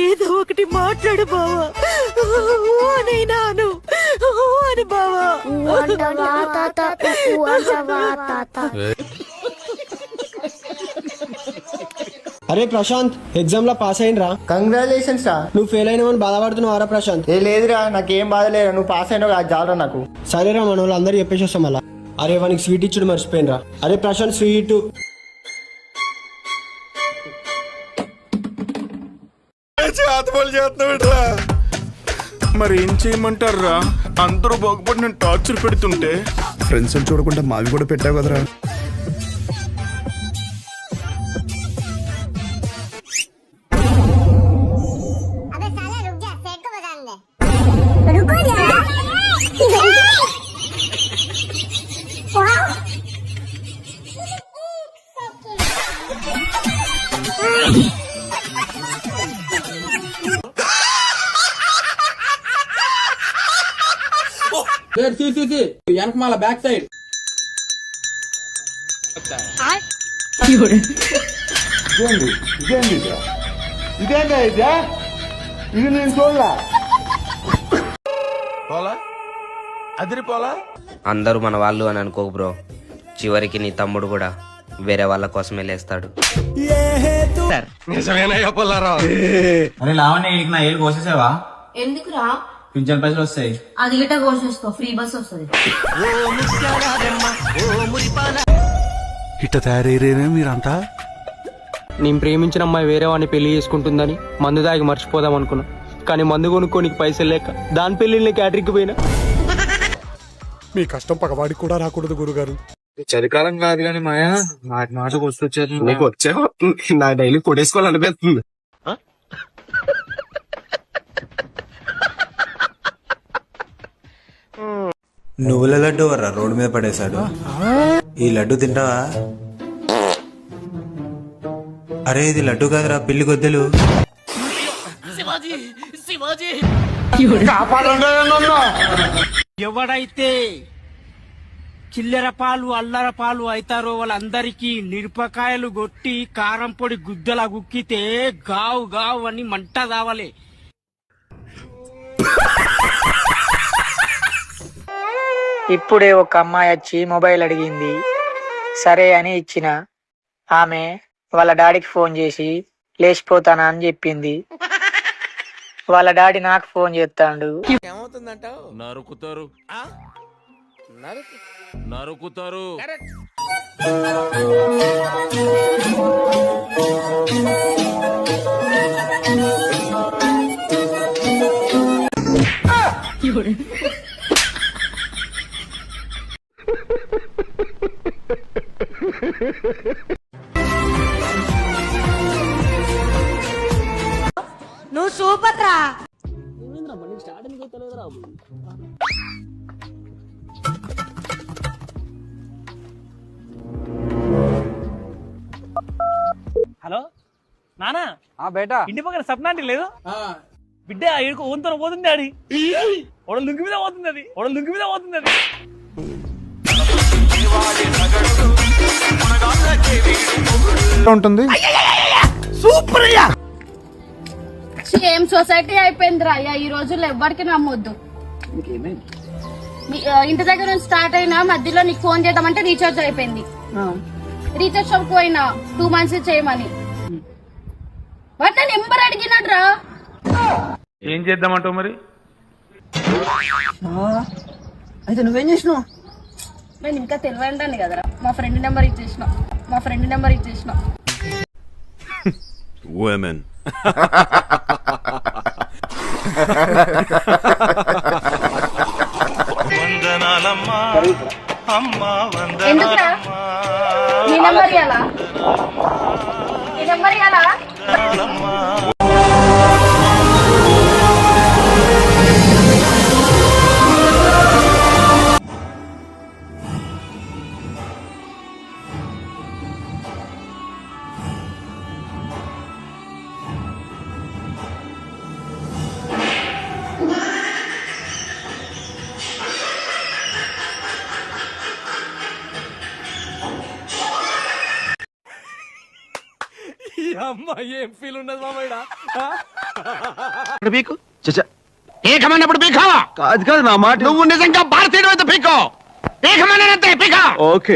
ఏదో ఒకటి మాట్లాడు బావా నేనాను అని బావా. అరే ప్రశాంత్, ఎగ్జామ్ లో పాస్ అయినరా? కంగ్రాచులేషన్స్ రా. నువ్వు ఫెయిల్ అయినావని బాధపడుతున్నావారా ప్రశాంత్? ఏ లేదురా, నాకేం బాధ లేదురా. నువ్వు పాస్ అయినావు అది చాలరా నాకు. సరేరా, మన వాళ్ళు అందరూ చెప్పేసి వస్తాం మళ్ళా. అరే వానికి స్వీట్ ఇచ్చుడు మర్చిపోయినరా. అరే ప్రశాంత్ స్వీట్. మరి ఏం చేయమంటారా? అందరూ బాగుపడి నేను టార్చర్ పెడుతుంటే ఫ్రెండ్స్ చూడకుండా మావి కూడా పెట్టావు కదరా. వెనకమాల బ్యాక్ సైడ్ ఇది నేను చూడలా. పోలా అదిరిపోలా. అందరూ మన వాళ్ళు అని అనుకోకు బ్రో, చివరికి నీ తమ్ముడు కూడా వేరే వాళ్ళ కోసమే లేస్తాడు. అరే లావణ్య, నా ఏళ్ళు కోసేసావా? ఎందుకురా? పింఛన్ పైసలు వస్తాయి. అది గిట్ట కోసేసుకో, ఫ్రీ బస్ వస్తుంది. ఇట్ట తయారయ్యేనే మీరంతా. నేను ప్రేమించిన అమ్మాయి వేరే వాడిని పెళ్లి చేసుకుంటుందని మందు దాగి మర్చిపోదాం అనుకున్నా, కానీ మందు కొనుక్కోనికి పైసలు లేక దాని పెళ్లి క్యాటరింగ్ పోయినా. మీ కష్టం పగవాడికి కూడా రాకూడదు గురుగారు. చలికాలం కాదు కానీ మాయా మాటకు వస్తొచ్చారు. నీకు వచ్చే నా డైలీ కొడేసుకోవాలనిపిస్తుంది. నువ్వుల లడ్డు వర్రా రోడ్డు మీద పడేశాడు. ఈ లడ్డు తింటావా? అరే ఇది లడ్డు కాదురా, పిల్లి గొద్దెలు. ఎవడైతే చిల్లర పాలు అల్లర పాలు అవుతారో వాళ్ళందరికీ మిరపకాయలు కొట్టి కారం పొడి గుద్దలా గుక్కితే గావు గావు అని మంట కావాలి. ఇప్పుడే ఒక అమ్మాయి వచ్చి మొబైల్ అడిగింది, సరే అని ఇచ్చిన. ఆమె వాళ్ళ డాడీకి ఫోన్ చేసి లేచిపోతానా అని చెప్పింది. వాళ్ళ డాడీ నాకు ఫోన్ చేస్తాడు. ఏమవుతుందంటావు? నరుకుతారు నరుకుతారు. నువ్వు సూపర్ రా. హలో నానా, బేటా ఇంటి పక్కన సప్నాంటి లేదు బిడ్డ ఓంతో పోతుంది. ఆడి ఓడ లుంగి మీద పోతుంది, అది ఓడ లుంగి మీద పోతుంది. అది ఉంటుంది. సూపర్ అయ్యా. ఏం సొసైటీ అయిపోయిందిరా అయ్యా, ఈ రోజుల్లో ఎవ్వరికి నమ్మొద్దు. ఇంటి దగ్గర నుంచి స్టార్ట్ అయినా మధ్యలో నీకు ఫోన్ చేద్దామంటే రీఛార్జ్ అయిపోయింది. రీఛార్జ్ షాప్ పోయినా 2 months చేయమని వాటి నెంబర్ అడిగినట్రా. ఏం చేద్దామంటావు మరి? అయితే నువ్వేం చేసినావు? నేను ఇంకా తెలియంటాను కదరా, మా ఫ్రెండ్ నెంబర్ ఇచ్చేసిన. Women. ఎందుకురా నీ నెంబర్ ఇయ్యాలా? అమ్మాయి ఏం ఫీల్ ఉన్నది మామయ్య పీకు పీకమన్నప్పుడు పీకావా కాదు కాదు నా మాట నువ్వు నిజంగా భారతీయుడు అయితే పీకో పీకమన్నంతే పీకా ఓకే